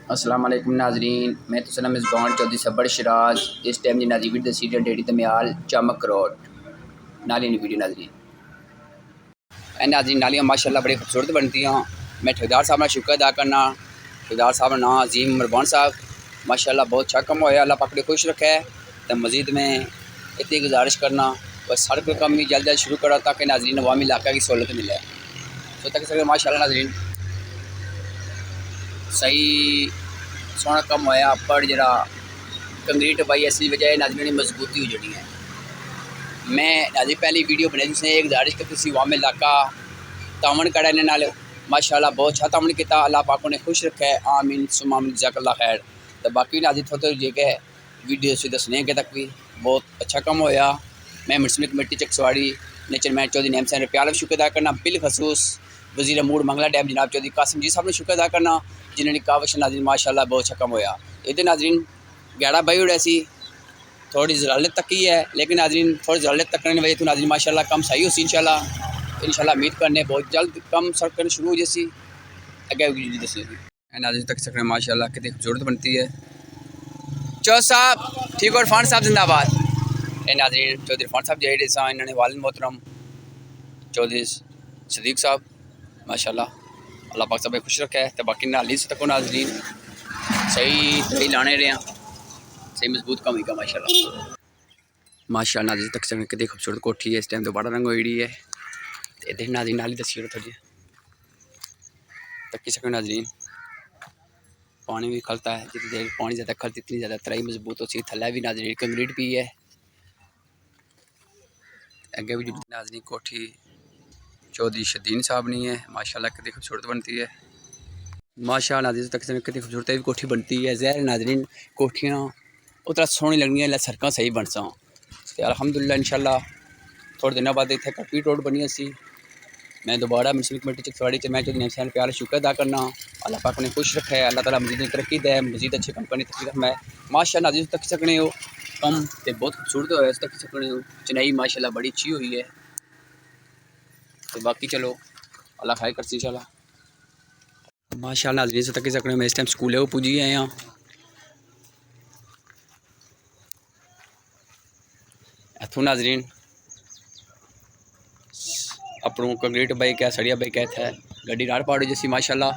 अस्सलाम वालेकुम नाजरीन, मैं तो सना मिसबान चौधरी सबर शराज। इस टाइम जी नाजी वीडियो दसी डेढ़ी तम्याल चमक रोड नाली ने वीडियो नाजरीन नाजरीन नालियाँ माशाल्लाह बड़ी खूबसूरत बनती हैं। मैं ठेकेदार साहब का शुक्र अदा करना। ठेकेदार साहब ना अजीम मरबान साहब माशाल्लाह बहुत अच्छा कम होया, अल्लाह पाक ने खुश रखा है। तो मज़ीद में इतनी गुजारिश करना बस सड़क का काम भी जल्द जल्द शुरू करा ताकि नाजरीन अवामी इलाका की सहूलत मिले। तो तक सके माशाल्लाह नाजरीन सही सोना कम होया पर जरा कंक्रीट पाई असली वजह नाजरीन मजबूती हो जड़ी है। मैं नाजी पहली वीडियो बनाई जिसने एक गुजारिश की थी वाम इलाका तावन कड़ा ने नाल माशाल्लाह बहुत अच्छा तावन किया, अल्लाह पाक ने खुश रखा है। आमीन सुमा आमीन जज़ाकल्लाह खैर। तो बाकी नाजी थोड़े जे के वीडियो से दसने के तक भी बहुत अच्छा कम होया। मैं म्यूनसिपल कमेटी चकसवाड़ी नेचर मैन चौधरी नैम सैन प्यार शुक्र अदा करना। बिलखसूस वज़ीर अमूर मंगला डैम जनाब चौधरी कासिम जी साहब ने शुक्र अदा करना जिन्होंने कावश नाजरीन माशाल्लाह बहुत अच्छा कम होया। ये नाजरीन गैड़ा बही उड़ा सी थोड़ी जलालत तक ही है, लेकिन नाजरीन थोड़ी जलालत तकने की वजह तो नाजरीन माशाल्लाह कम सही हो सी इंशाल्लाह उम्मीद करने बहुत जल्द कम सड़क करनी शुरू हो जैसी अगे दसी नाजरीन तक सकने माशाल्लाह कितनी खूबसूरत बनती है। चौ साहब ठीक और फान साहब जिंदाबाद। नाजरीन चौधरी फान साहब जहे सा इन्होंने वालिद मोहतरम चौधरी सदीक साहब माशाल्लाह अल्लाह पाक सब खुश रखा है। तो बाकी नाली से तको नाजरीन सही सही लाने रहे हैं, सही मजबूत कम ही का माशाल्लाह माशाल्लाह नाजरीन तक सकने कितनी खूबसूरत कोठी है। इस टाइम दोबारा रंग होई है। इधर नाजरीन नाली दसी थोड़ी तक सको नाजरीन पानी भी खलता है, जितनी देर पानी ज़्यादा खलती इतनी ज़्यादा तराई मजबूत होती है। थल्ला भी नाजरीन कंक्रीट भी है। अगे भी नाजरीन कोठी चौधरी शदीन साहब नहीं है माशाल्लाह कितनी खूबसूरत बनती है। माशाल्लाह नाजरीन तक कितनी खूबसूरत भी कोठी बनती है। ज़हर नाजरीन कोठियाँ उतना सोहनी लगनी है, सड़क सही बन सा अलहमदुलिल्लाह इंशाल्लाह थोड़े दिनों बाद इतने कंक्रीट रोड बनी सी। मैं दोबारा म्यूनसिपल कमेटी चकसवाड़ी से मैं चौधरी नैम सैन प्यार शुक्र अदा करना। अल्लाह पाक ने खुश रखा है, अल्लाह ताला मजीद तरक्की दे, मजीद अच्छे कंपनी तक मैं माशाल्लाह नाज़रीन तक सकने हो कम तो बहुत खूबसूरत हो तक सकने हो। चनाई माशाल्लाह बड़ी अच्छी हुई है। तो बाकी चलो अल्लाह खैर करसी इंशाल्लाह माशाल्लाह नाज़रीन से तक सकने मैं इस टाइम स्कूल वो पुजी आए हैं। इतों नाज़रीन अपनों कंक्रीट बाई क्या सड़िया बाई क्या है गड्डी नाड़ पाड़ जैसी माशाल्लाह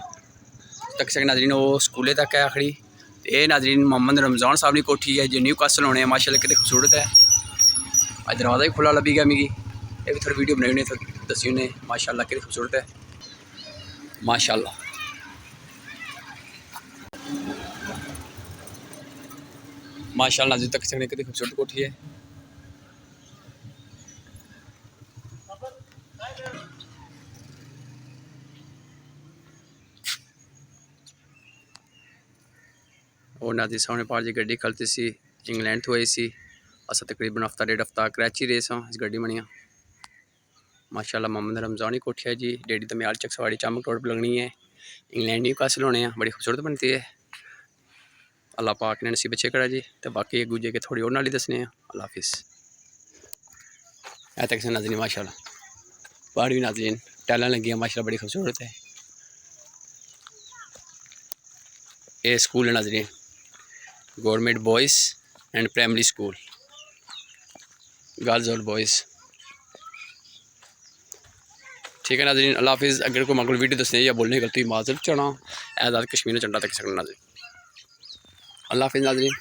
तक सक नाजरीन वो स्कूले तक है आखिरी। ये नाजरीन मोहम्मद रमज़ान साहब की कोठी है जो न्यू कासल होने माशाल्लाह कितनी खूबसूरत है। आज दरवाज़ा भी खुला लभी गया मिगी, ये भी थोड़ी वीडियो बनाई उन्हें दसी उन्हें माशाल्लाह कितनी खूबसूरत है माशाल्लाह माशाल्लाह नाजरीन तक सकने कितनी खूबसूरत कोठी है। और नाज़रीन सामने पार जी गड्डी खलती सी इंग्लैंड तो आई सी अस तकरीबन हफ्ता डेढ़ हफ्ता कराची रहे सा इस गड्डी बनिया माशाल्लाह। मोहम्मद रमज़ान की कोठी है जी डेढ़ी तम्याल चकसवाड़ी चमक रोड पर लगनी है। इंग्लैंड न्यू कासल होने हैं, बड़ी खूबसूरत बनती है। अल्लाह पाक ने नसीब अच्छे करा जी। तो बाकी एक दूजे के थोड़ी और नाली दसने हैं। अल्लाह हाफिज़। ऐ तक से नाज़रीन माशाल्लाह बाहर भी नाज़रीन टाइलें लगी हैं माशाल्लाह बड़ी खूबसूरत है। ये स्कूल है नाज़रीन government boys and primary school girls और बॉयज़। ठीक है नाज़रीन अल्लाह हाफिज़। अगर कोई मगर वीडियो दसने या बोलने गलती माजरत चाहना आज़ाद कश्मीर चंडा तक सकना नाज़रीन। अल्लाह हाफिज़ नाज़रीन।